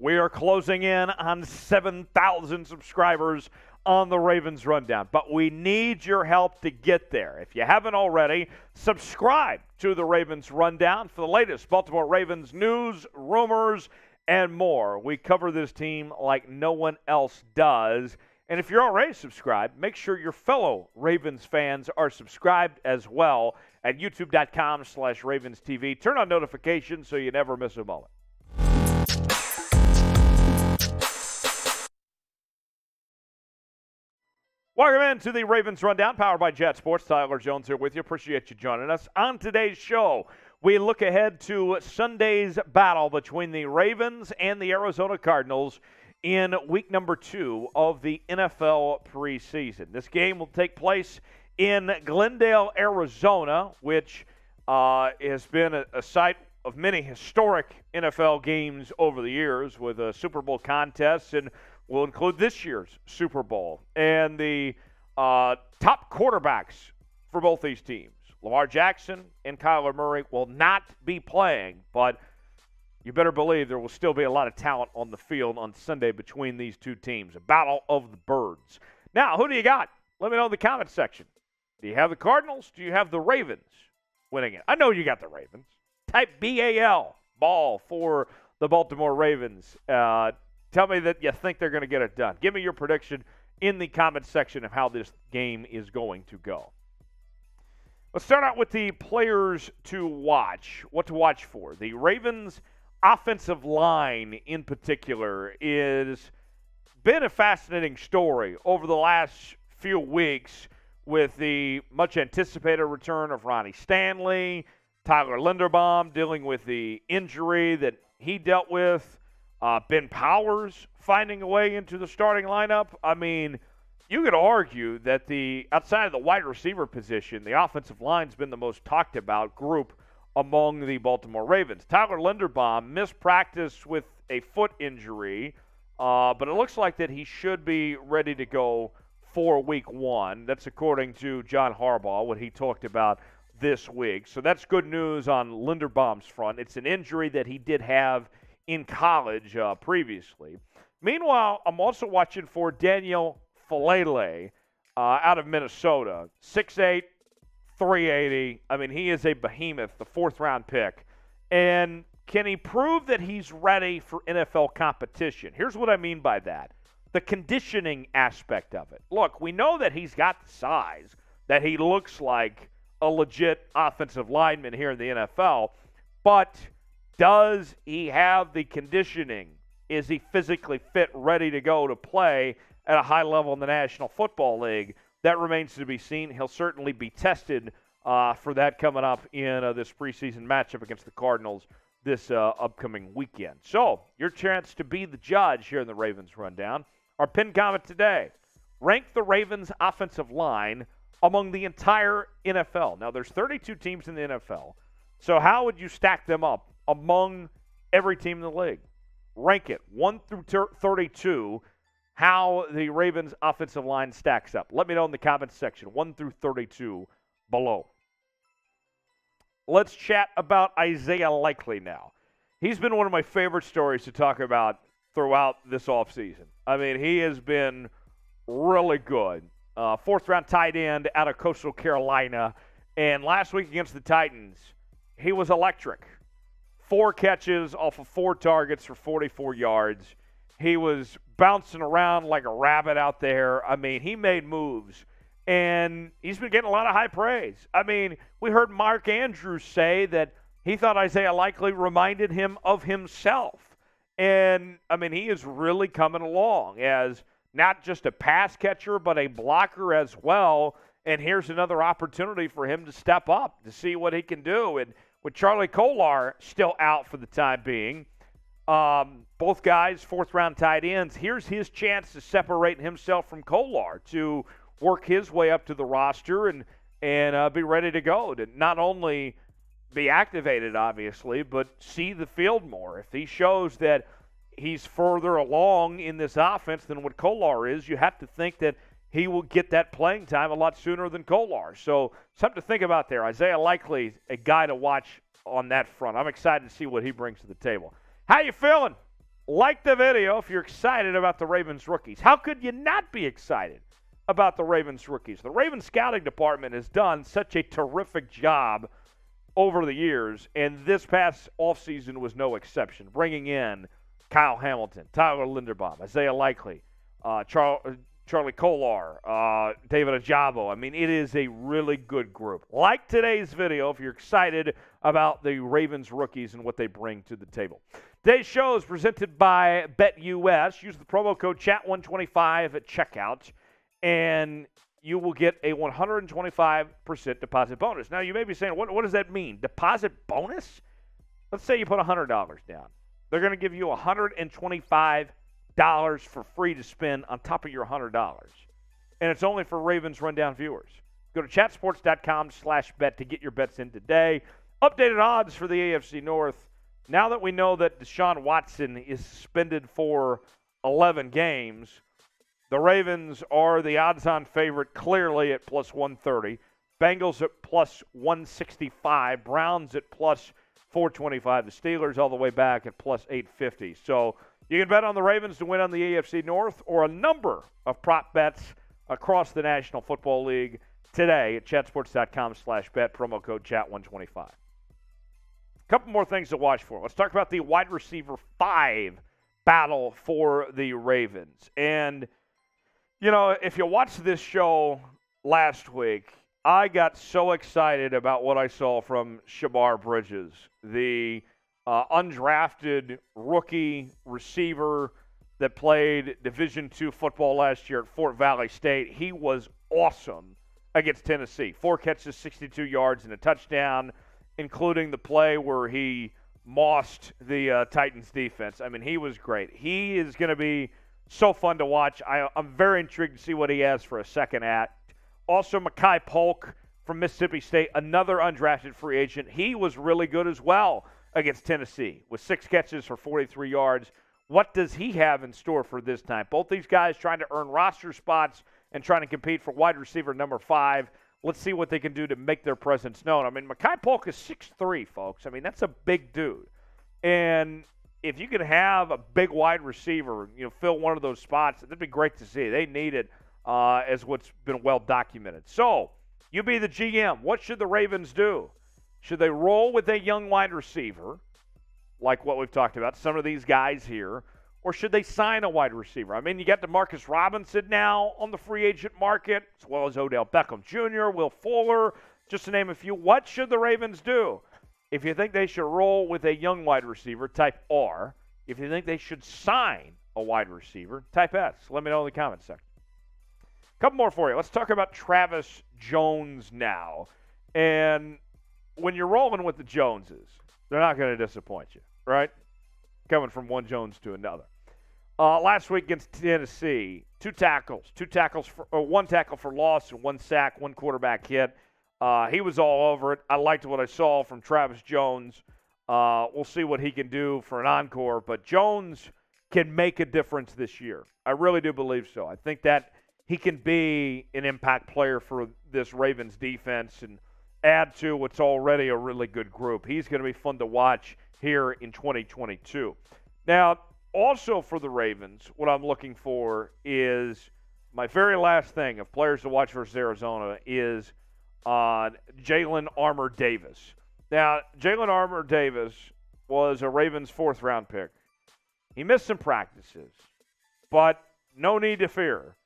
We are closing in on 7,000 subscribers on the Ravens Rundown, but we need your help to get there. If you haven't already, subscribe to the Ravens Rundown for the latest Baltimore Ravens news, rumors, and more. We cover this team like no one else does. And if you're already subscribed, make sure your fellow Ravens fans are subscribed as well at youtube.com/RavensTV. Turn on notifications so you never miss a moment. Welcome into the Ravens Rundown, powered by Jet Sports. Tyler Jones here with you. Appreciate you joining us. On today's show, we look ahead to Sunday's battle between the Ravens and the Arizona Cardinals in week number 2 of the NFL preseason. This game will take place in Glendale, Arizona, which has been a site of many historic NFL games over the years with Super Bowl contests, and will include this year's Super Bowl. And the top quarterbacks for both these teams, Lamar Jackson and Kyler Murray, will not be playing, but you better believe there will still be a lot of talent on the field on Sunday between these two teams. A battle of the birds. Now, who do you got? Let me know in the comment section. Do you have the Cardinals? Do you have the Ravens winning it? I know you got the Ravens. Type BAL, ball, for the Baltimore Ravens. Tell me that you think they're going to get it done. Give me your prediction in the comment section of how this game is going to go. Let's start out with the players to watch. What to watch for. The Ravens' offensive line in particular is been a fascinating story over the last few weeks with the much anticipated return of Ronnie Stanley, Tyler Linderbaum dealing with the injury that he dealt with, Ben Powers finding a way into the starting lineup. I mean, you could argue that outside of the wide receiver position, the offensive line's been the most talked about group among the Baltimore Ravens. Tyler Linderbaum missed practice with a foot injury, but it looks like that he should be ready to go for week 1. That's according to John Harbaugh, what he talked about this week. So that's good news on Linderbaum's front. It's an injury that he did have in college previously. Meanwhile, I'm also watching for Daniel Falele out of Minnesota. 6'8", 380. I mean, he is a behemoth, the 4th-round pick. And can he prove that he's ready for NFL competition? Here's what I mean by that. The conditioning aspect of it. Look, we know that he's got the size, that he looks like a legit offensive lineman here in the NFL, but does he have the conditioning? Is he physically fit, ready to go to play at a high level in the National Football League? That remains to be seen. He'll certainly be tested for that coming up in this preseason matchup against the Cardinals this upcoming weekend. So, your chance to be the judge here in the Ravens Rundown. Our pinned comment today: rank the Ravens' offensive line among the entire NFL. Now, there's 32 teams in the NFL, so how would you stack them up among every team in the league? Rank it 1 through 32, how the Ravens offensive line stacks up. Let me know in the comments section, 1 through 32 below. Let's chat about Isaiah Likely now. He's been one of my favorite stories to talk about throughout this offseason. I mean, he has been really good. 4th-round tight end out of Coastal Carolina. And last week against the Titans, he was electric. 4 catches off of 4 targets for 44 yards. He was bouncing around like a rabbit out there. I mean, he made moves, and he's been getting a lot of high praise. I mean, we heard Mark Andrews say that he thought Isaiah Likely reminded him of himself. And, I mean, he is really coming along as not just a pass catcher, but a blocker as well. And here's another opportunity for him to step up to see what he can do. And with Charlie Kolar still out for the time being, both guys, 4th-round tight ends, here's his chance to separate himself from Kolar, to work his way up to the roster and be ready to go, to not only be activated, obviously, but see the field more. If he shows that he's further along in this offense than what Kolar is, you have to think that he will get that playing time a lot sooner than Kolar. So something to think about there. Isaiah Likely, a guy to watch on that front. I'm excited to see what he brings to the table. How you feeling? like the video if you're excited about the Ravens rookies. How could you not be excited about the Ravens rookies? The Ravens scouting department has done such a terrific job over the years, and this past offseason was no exception, bringing in Kyle Hamilton, Tyler Linderbaum, Isaiah Likely, Charlie Kolar, David Ajabo. I mean, it is a really good group. Like today's video if you're excited about the Ravens rookies and what they bring to the table. Today's show is presented by BetUS. Use the promo code CHAT125 at checkout, and you will get a 125% deposit bonus. Now, you may be saying, what does that mean? Deposit bonus? Let's say you put $100 down. They're going to give you $125 for free to spend on top of your $100. And it's only for Ravens Rundown viewers. Go to chatsports.com/bet to get your bets in today. Updated odds for the AFC North. Now that we know that Deshaun Watson is suspended for 11 games, the Ravens are the odds-on favorite clearly at plus 130. Bengals at plus 165. Browns at plus 425. The Steelers all the way back at plus 850. So you can bet on the Ravens to win on the AFC North or a number of prop bets across the National Football League today at chatsports.com/bet, promo code CHAT125. A couple more things to watch for. Let's talk about the wide receiver 5 battle for the Ravens. And, you know, if you watched this show last week, I got so excited about what I saw from Shamar Bridges, the undrafted rookie receiver that played Division II football last year at Fort Valley State. He was awesome against Tennessee. 4 catches, 62 yards, and a touchdown, including the play where he mossed the Titans defense. I mean, he was great. He is going to be so fun to watch. I'm very intrigued to see what he has for a second act. Also, Mekhi Polk from Mississippi State, another undrafted free agent. He was really good as well against Tennessee with 6 catches for 43 yards. What does he have in store for this time? Both these guys trying to earn roster spots and trying to compete for wide receiver number 5. Let's see what they can do to make their presence known. I mean, Mekhi Polk is 6'3", folks. I mean, that's a big dude. And if you can have a big wide receiver, you know, fill one of those spots, that'd be great to see. They need it, as what's been well documented. So, you be the GM. What should the Ravens do? Should they roll with a young wide receiver, like what we've talked about, some of these guys here, or should they sign a wide receiver? I mean, you got DeMarcus Robinson now on the free agent market, as well as Odell Beckham Jr., Will Fuller, just to name a few. What should the Ravens do? If you think they should roll with a young wide receiver, type R. If you think they should sign a wide receiver, type S. Let me know in the comments section. A couple more for you. Let's talk about Travis Jones now. And when you're rolling with the Joneses, they're not going to disappoint you, right? Coming from one Jones to another. Last week against Tennessee, 2 tackles, 1 tackle for loss and 1 sack, 1 quarterback hit. He was all over it. I liked what I saw from Travis Jones. We'll see what he can do for an encore, but Jones can make a difference this year. I really do believe so. I think that he can be an impact player for this Ravens defense and add to what's already a really good group. He's going to be fun to watch here in 2022. Now, also for the Ravens, what I'm looking for is my very last thing of players to watch versus Arizona is Jalen Armour Davis. Now, Jalen Armour Davis was a Ravens 4th-round pick. He missed some practices, but no need to fear.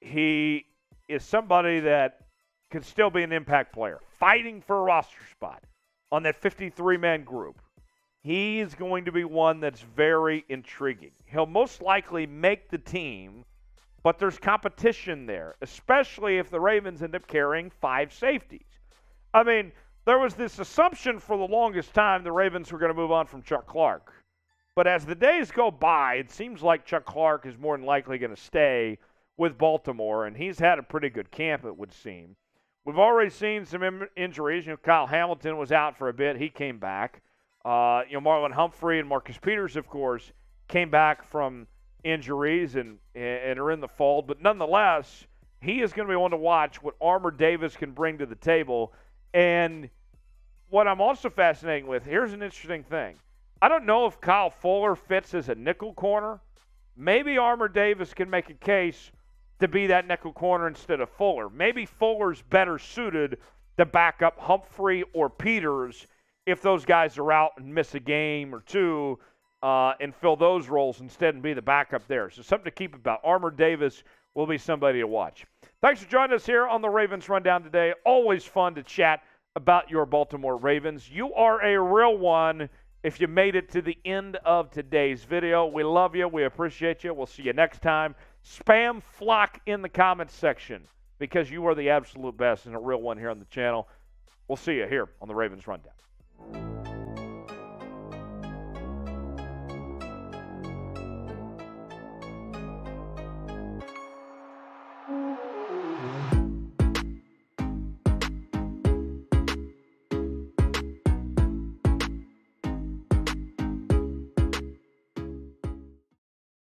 He is somebody that could still be an impact player, fighting for a roster spot on that 53-man group. He is going to be one that's very intriguing. He'll most likely make the team, but there's competition there, especially if the Ravens end up carrying 5 safeties. I mean, there was this assumption for the longest time the Ravens were going to move on from Chuck Clark. But as the days go by, it seems like Chuck Clark is more than likely going to stay with Baltimore, and he's had a pretty good camp, it would seem. We've already seen some injuries. You know, Kyle Hamilton was out for a bit. He came back. Marlon Humphrey and Marcus Peters, of course, came back from injuries and are in the fold. But nonetheless, he is going to be one to watch what Armour Davis can bring to the table. And what I'm also fascinated with, here's an interesting thing. I don't know if Kyle Fuller fits as a nickel corner. Maybe Armour Davis can make a case to be that nickel corner instead of Fuller. Maybe Fuller's better suited to back up Humphrey or Peters if those guys are out and miss a game or two and fill those roles instead and be the backup there. So something to keep about. Armour Davis will be somebody to watch. Thanks for joining us here on the Ravens Rundown today. Always fun to chat about your Baltimore Ravens. You are a real one if you made it to the end of today's video. We love you. We appreciate you. We'll see you next time. Spam flock in the comments section because you are the absolute best and a real one here on the channel. We'll see you here on the Ravens Rundown.